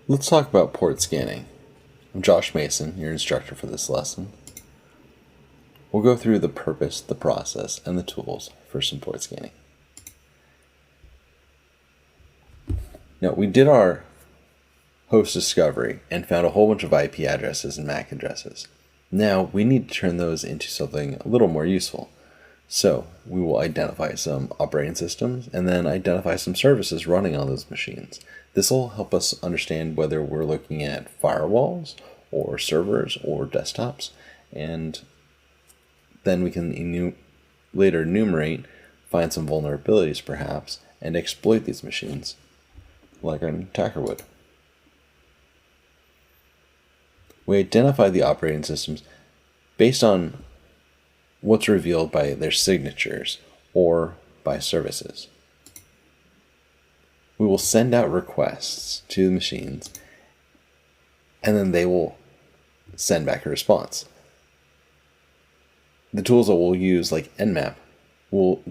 Let's talk about port scanning. I'm Josh Mason, your instructor for this lesson. We'll go through the purpose, the process, and the tools for some port scanning. Now, we did our host discovery and found a whole bunch of IP addresses and MAC addresses. Now, we need to turn those into something a little more useful. So, we will identify some operating systems and then identify some services running on those machines. This will help us understand whether we're looking at firewalls or servers or desktops, and then we can later enumerate, find some vulnerabilities perhaps, and exploit these machines like an attacker would. We identify the operating systems based on what's revealed by their signatures or by services. We will send out requests to the machines, and then they will send back a response. The tools that we'll use, like Nmap, will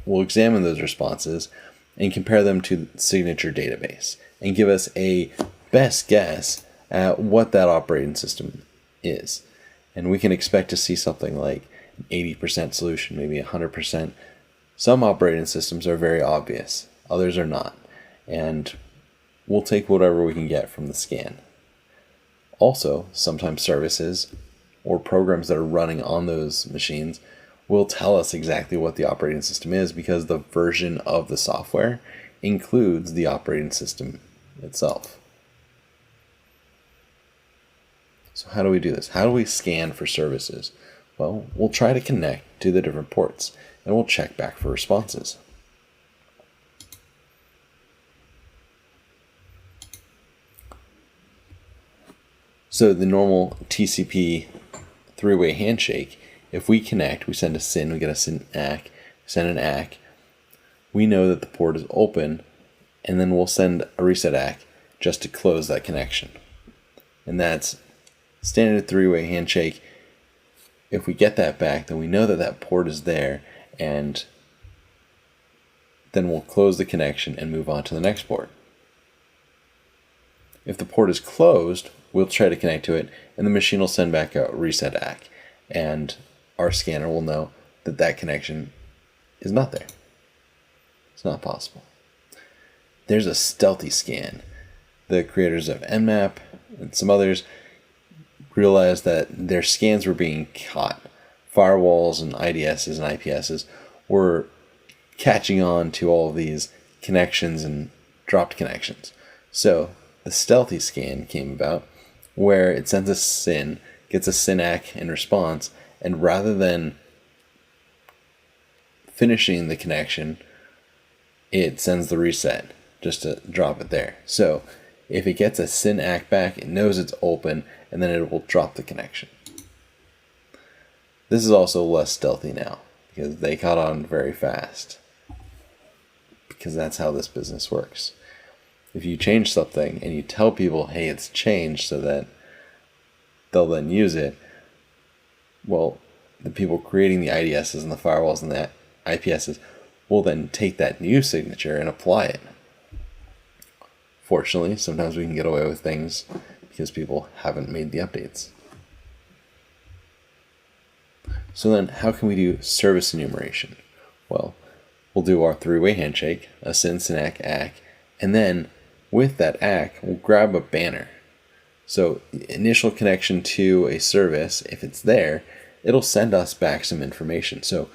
examine those responses and compare them to the signature database and give us a best guess at what that operating system is. And we can expect to see something like an 80% solution, maybe 100%. Some operating systems are very obvious, others are not. And we'll take whatever we can get from the scan. Also, sometimes services or programs that are running on those machines will tell us exactly what the operating system is because the version of the software includes the operating system itself. So how do we do this? How do we scan for services? Well, we'll try to connect to the different ports and we'll check back for responses. So the normal TCP three-way handshake, if we connect, we send a SYN, we get a SYN ACK, send an ACK, we know that the port is open, and then we'll send a reset ACK just to close that connection. And that's standard three-way handshake. If we get that back, then we know that that port is there, and then we'll close the connection and move on to the next port. If the port is closed, we'll try to connect to it, and the machine will send back a reset ACK, and our scanner will know that that connection is not there. It's not possible. There's a stealthy scan. The creators of Nmap and some others realized that their scans were being caught. Firewalls and IDSs and IPSs were catching on to all of these connections and dropped connections. So the stealthy scan came about, where it sends a SYN, gets a SYN ACK in response, and rather than finishing the connection, it sends the reset just to drop it there. So if it gets a SYN ACK back, it knows it's open, and then it will drop the connection. This is also less stealthy now, because they caught on very fast, because that's how this business works. If you change something and you tell people, hey, it's changed, so that they'll then use it, well, the people creating the IDSs and the firewalls and the IPSs will then take that new signature and apply it. Fortunately, sometimes we can get away with things because people haven't made the updates. So then, how can we do service enumeration? Well, we'll do our three-way handshake, a SYN, SYN ACK, and then with that ACK, we'll grab a banner. So initial connection to a service, if it's there, it'll send us back some information. So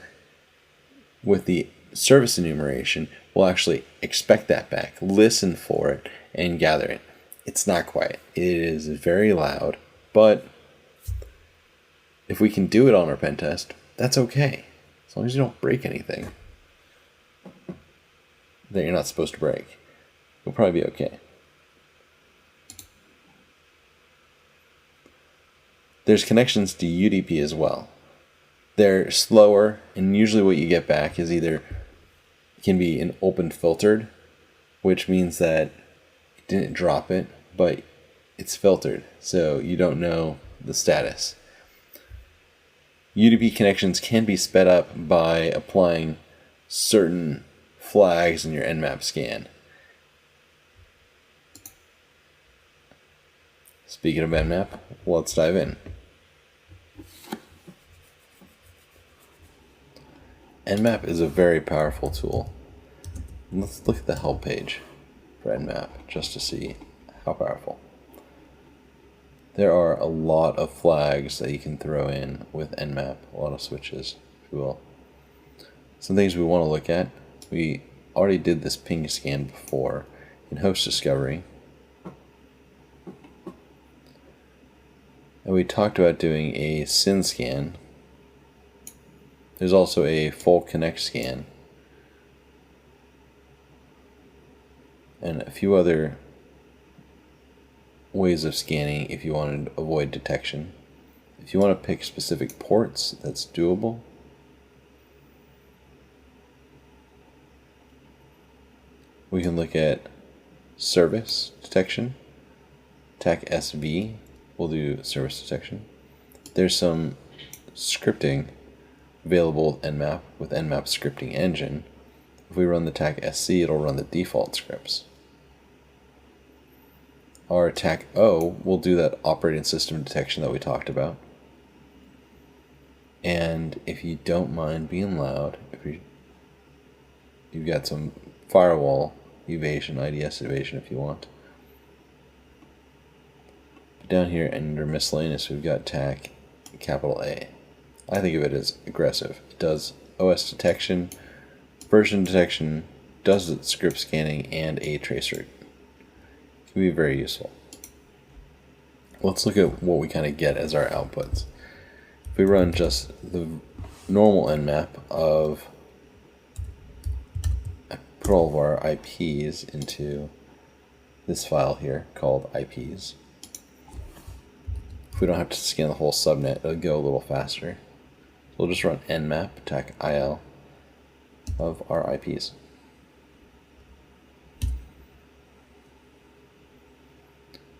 with the service enumeration, we'll actually expect that back, listen for it, and gather it. It's not quiet. It is very loud, but if we can do it on our pen test, that's okay. As long as you don't break anything that you're not supposed to break, you'll probably be okay. There's connections to UDP as well. They're slower, and usually what you get back is either can be an open filtered, which means that it didn't drop it, but it's filtered, so you don't know the status. UDP connections can be sped up by applying certain flags in your Nmap scan. Speaking of Nmap, let's dive in. Nmap is a very powerful tool. Let's look at the help page for Nmap just to see how powerful. There are a lot of flags that you can throw in with Nmap, a lot of switches, if you will. Some things we want to look at. We already did this ping scan before in host discovery. And we talked about doing a SYN scan. There's also a full connect scan. And a few other ways of scanning if you want to avoid detection. If you want to pick specific ports, that's doable. We can look at service detection. TAC SV will do service detection. There's some scripting available with Nmap with Nmap scripting engine. If we run the TAC SC, it'll run the default scripts. Our TAC O will do that operating system detection that we talked about. And if you don't mind being loud, if you've got some firewall evasion, IDS evasion if you want. Down here under miscellaneous, we've got TAC capital A. I think of it as aggressive. It does OS detection, version detection, does the script scanning, and a traceroute. It can be very useful. Let's look at what we kind of get as our outputs. If we run just the normal Nmap of, I put all of our IPs into this file here called IPs. If we don't have to scan the whole subnet, it'll go a little faster. We'll just run nmap TAC IL of our IPs.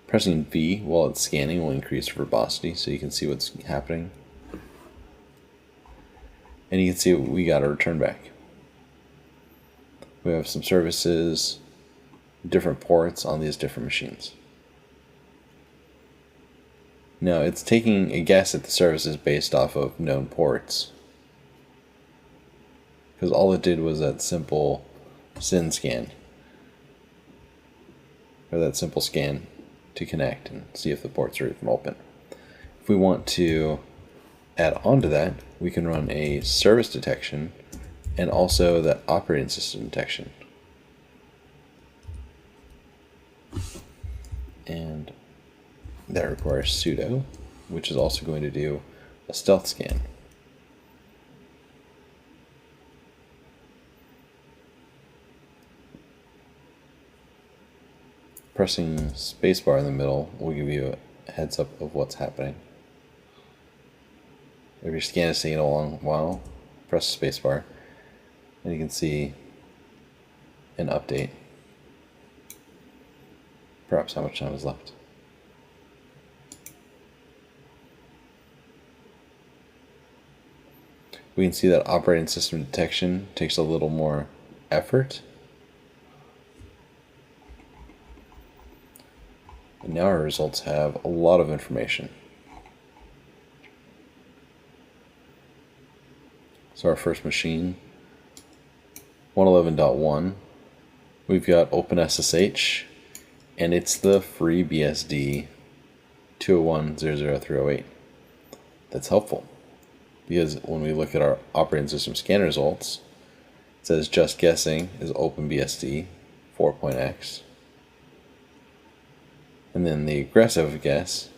Pressing V while it's scanning will increase verbosity so you can see what's happening. And you can see what we got a return back. We have some services, different ports on these different machines. Now it's taking a guess at the services based off of known ports, because all it did was that simple SYN scan, or that simple scan to connect and see if the ports are even open. If we want to add on to that, we can run a service detection and also that operating system detection. And that requires sudo, which is also going to do a stealth scan. Pressing spacebar in the middle will give you a heads up of what's happening. If your scan is taking a long while, press spacebar and you can see an update. Perhaps how much time is left. We can see that operating system detection takes a little more effort. And now our results have a lot of information. So our first machine, 111.1, we've got OpenSSH, and it's the FreeBSD 201.00308. That's helpful, because when we look at our operating system scan results, it says just guessing is OpenBSD 4.x. And then the aggressive guess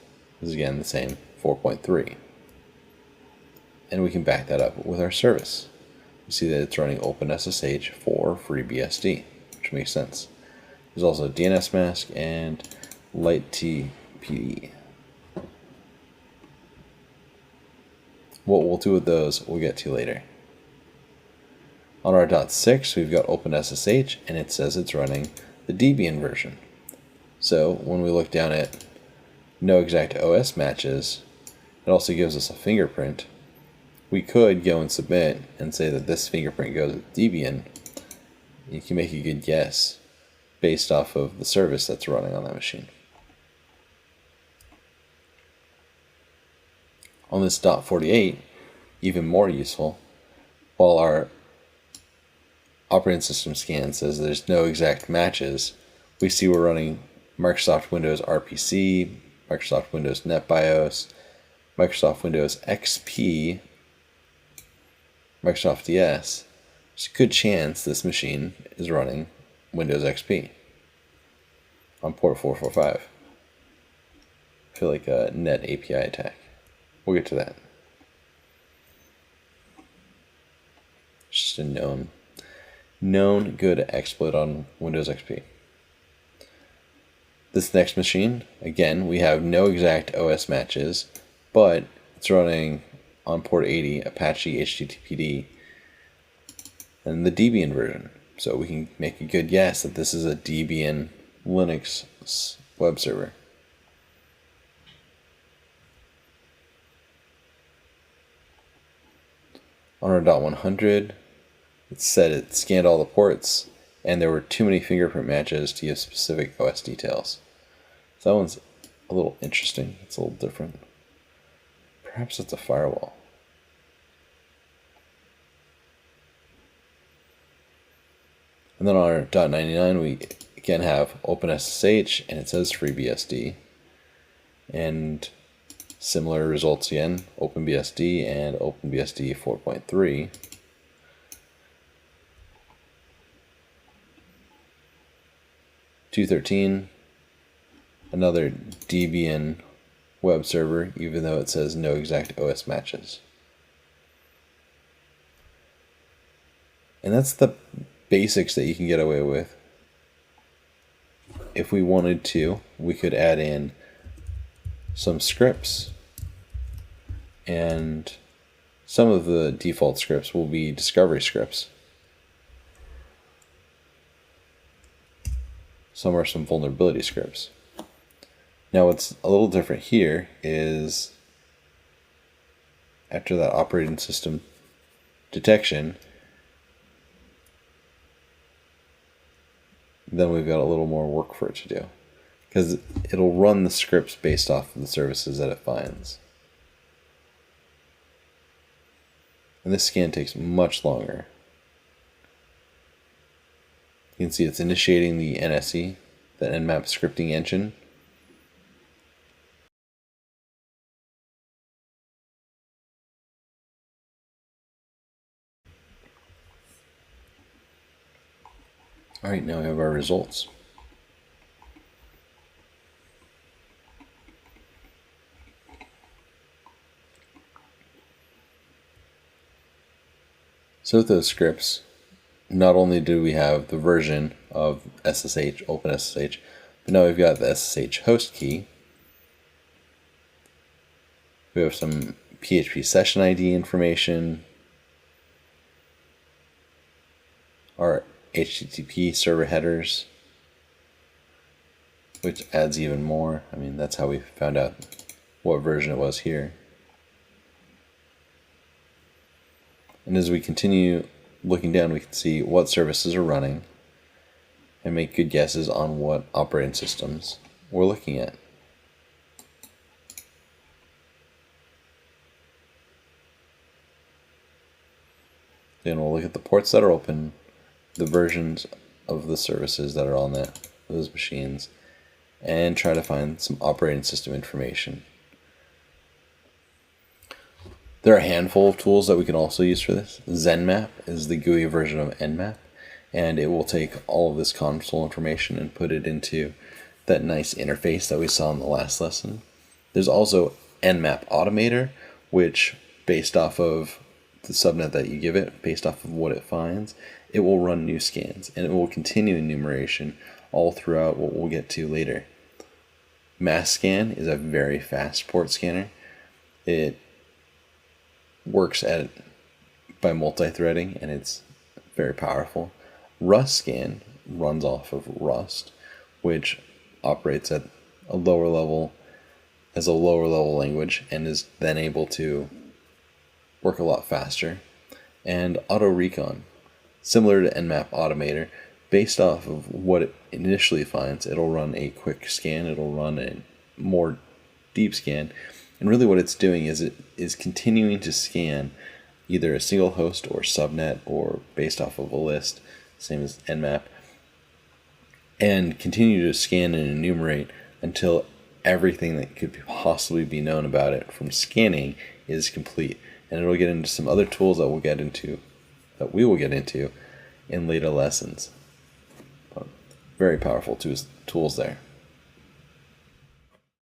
is again the same, 4.3. And we can back that up with our service. You see that it's running OpenSSH for FreeBSD, which makes sense. There's also DNS mask and LightTPD. What we'll do with those, we'll get to later. On our .6, we've got OpenSSH, and it says it's running the Debian version. So when we look down at no exact OS matches, it also gives us a fingerprint. We could go and submit and say that this fingerprint goes with Debian. You can make a good guess based off of the service that's running on that machine. On this .48, even more useful, while our operating system scan says there's no exact matches, we see we're running Microsoft Windows RPC, Microsoft Windows NetBIOS, Microsoft Windows XP, Microsoft DS. There's a good chance this machine is running Windows XP on port 445. I feel like a net API attack. We'll get to that. It's just a known good exploit on Windows XP. This next machine, again, we have no exact OS matches, but it's running on port 80 Apache HTTPD and the Debian version. So we can make a good guess that this is a Debian Linux web server. On our .100, it said it scanned all the ports, and there were too many fingerprint matches to give specific OS details. So that one's a little interesting. It's a little different. Perhaps it's a firewall. And then on our .99, we again have OpenSSH, and it says FreeBSD. And similar results again, OpenBSD and OpenBSD 4.3. .213, another Debian web server, even though it says no exact OS matches. And that's the basics that you can get away with. If we wanted to, we could add in some scripts, and some of the default scripts will be discovery scripts. Some are some vulnerability scripts. Now what's a little different here is after that operating system detection, then we've got a little more work for it to do, because it'll run the scripts based off of the services that it finds. And this scan takes much longer. You can see it's initiating the NSE, the Nmap scripting engine. All right, now we have our results. So with those scripts, not only do we have the version of SSH, OpenSSH, but now we've got the SSH host key. We have some PHP session ID information, our HTTP server headers, which adds even more. I mean, that's how we found out what version it was here. And as we continue looking down, we can see what services are running and make good guesses on what operating systems we're looking at. Then we'll look at the ports that are open, the versions of the services that are on those machines, and try to find some operating system information. There are a handful of tools that we can also use for this. ZenMap is the GUI version of Nmap, and it will take all of this console information and put it into that nice interface that we saw in the last lesson. There's also Nmap Automator, which, based off of the subnet that you give it, based off of what it finds, it will run new scans, and it will continue enumeration all throughout what we'll get to later. MassScan is a very fast port scanner. It works by multi-threading, and it's very powerful. RustScan runs off of Rust, which operates at a lower level as a lower level language and is then able to work a lot faster. And AutoRecon, similar to Nmap Automator, based off of what it initially finds, it'll run a quick scan, it'll run a more deep scan, And really what it's doing is it is continuing to scan either a single host or subnet or based off of a list, same as Nmap, and continue to scan and enumerate until everything that could possibly be known about it from scanning is complete. And it'll get into some other tools that we will get into in later lessons. Very powerful tools there.